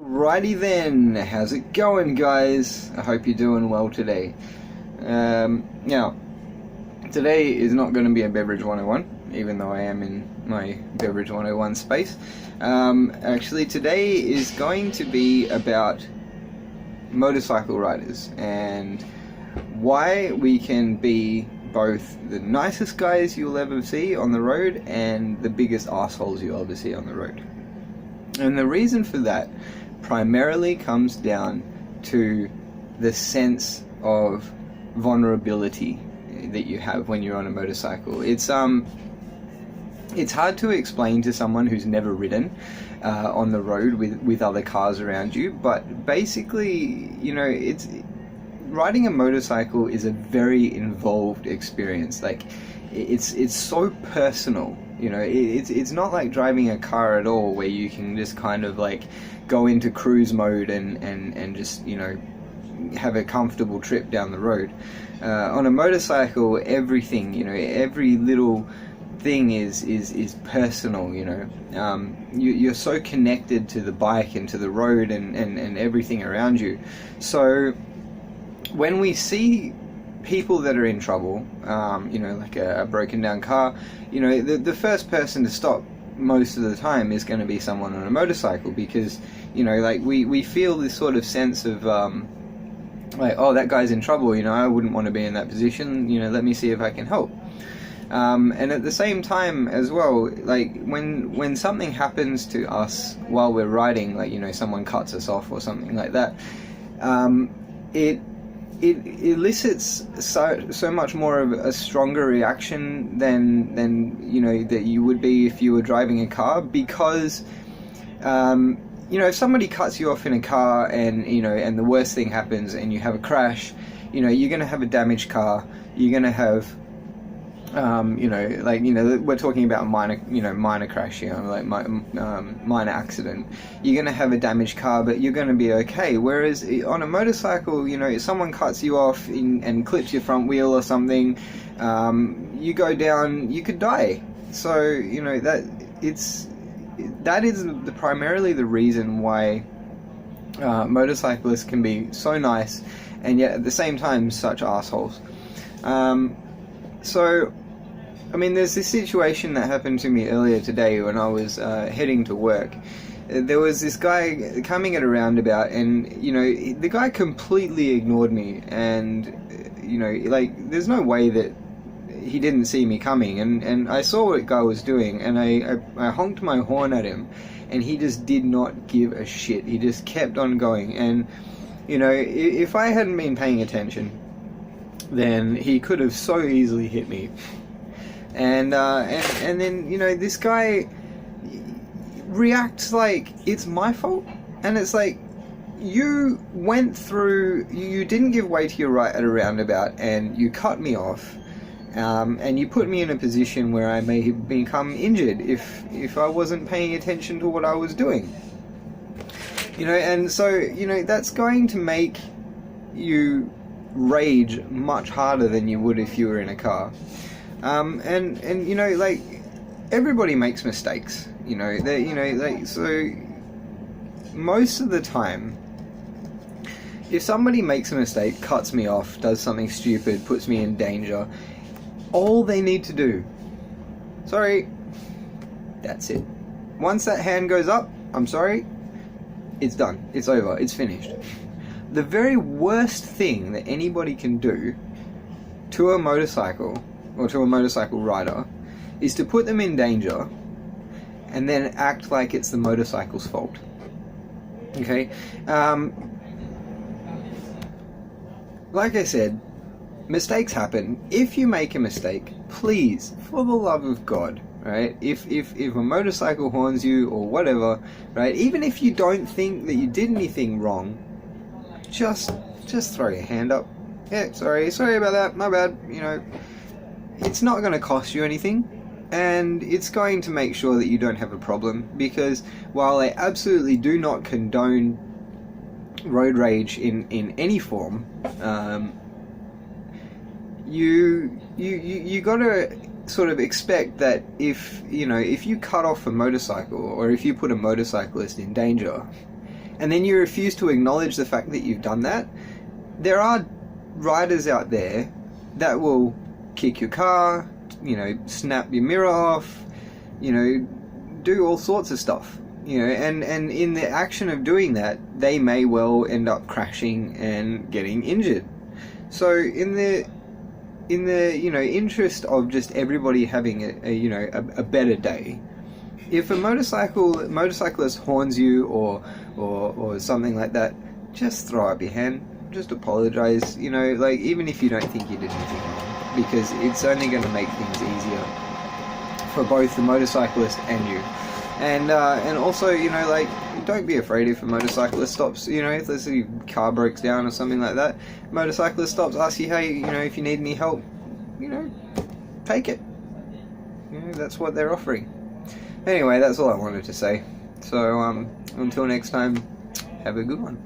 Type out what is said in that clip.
Alrighty then, how's it going, guys? I hope you're doing well today. Now, today is not going to be a Beverage 101, even though I am in my Beverage 101 space. Actually, today is going to be about motorcycle riders and why we can be both the nicest guys you'll ever see on the road and the biggest assholes you'll ever see on the road. And the reason for that primarily comes down to the sense of vulnerability that you have when you're on a motorcycle. It's hard to explain to someone who's never ridden on the road with other cars around you, but basically, you know, riding a motorcycle is a very involved experience. Like, it's so personal. You know, it's not like driving a car at all, where you can just kind of like go into cruise mode and just, you know, have a comfortable trip down the road. On a motorcycle, everything, you know, every little thing is personal. You know, you're so connected to the bike and to the road and everything around you. So when we see people that are in trouble, you know, like a broken down car, you know, the first person to stop most of the time is going to be someone on a motorcycle, because, you know, like we feel this sort of sense of like, oh, that guy's in trouble, you know, I wouldn't want to be in that position, you know, let me see if I can help. And at the same time as well, like when something happens to us while we're riding, like, you know, someone cuts us off or something like that, it elicits so much more of a stronger reaction than you know that you would be if you were driving a car, because you know, if somebody cuts you off in a car and, you know, and the worst thing happens and you have a crash, you know, you're going to have a damaged car, you're going to have you know, like, you know, we're talking about minor crash, you know, like minor accident. You're going to have a damaged car, but you're going to be okay. Whereas on a motorcycle, you know, if someone cuts you off and clips your front wheel or something, you go down, you could die. So, you know, that is primarily the reason why motorcyclists can be so nice and yet at the same time such assholes. So, I mean, there's this situation that happened to me earlier today when I was heading to work. There was this guy coming at a roundabout, and, you know, the guy completely ignored me, and, you know, like, there's no way that he didn't see me coming, and I saw what the guy was doing, and I honked my horn at him, and he just did not give a shit. He just kept on going, and, you know, if I hadn't been paying attention, then he could have so easily hit me. And then, you know, this guy reacts like it's my fault, and it's like, you went through, you didn't give way to your right at a roundabout, and you cut me off, and you put me in a position where I may have become injured if I wasn't paying attention to what I was doing. You know, and so, you know, that's going to make you rage much harder than you would if you were in a car. And you know, like, everybody makes mistakes, you know, like, so most of the time, if somebody makes a mistake, cuts me off, does something stupid, puts me in danger, all they need to do, sorry, that's it. Once that hand goes up, I'm sorry, it's done, it's over, it's finished. The very worst thing that anybody can do to a motorcycle, or to a motorcycle rider, is to put them in danger and then act like it's the motorcycle's fault. Okay? Like I said, mistakes happen. If you make a mistake, please, for the love of God, right? If a motorcycle horns you or whatever, right? Even if you don't think that you did anything wrong, just throw your hand up. Yeah, sorry about that, my bad. You know, it's not going to cost you anything, and it's going to make sure that you don't have a problem, because while I absolutely do not condone road rage in any form, you got to sort of expect that if you cut off a motorcycle, or if you put a motorcyclist in danger, and then you refuse to acknowledge the fact that you've done that, there are riders out there that will kick your car, snap your mirror off, do all sorts of stuff, and in the action of doing that, they may well end up crashing and getting injured. So in the interest of just everybody having a better day, if a motorcyclist horns you or something like that, just throw up your hand, just apologize, even if you don't think you did anything wrong, because it's only going to make things easier for both the motorcyclist and you. And also, don't be afraid if a motorcyclist stops, if let's say your car breaks down or something like that, motorcyclist stops, asks you, hey, if you need any help, take it. That's what they're offering. Anyway, that's all I wanted to say. So, until next time, have a good one.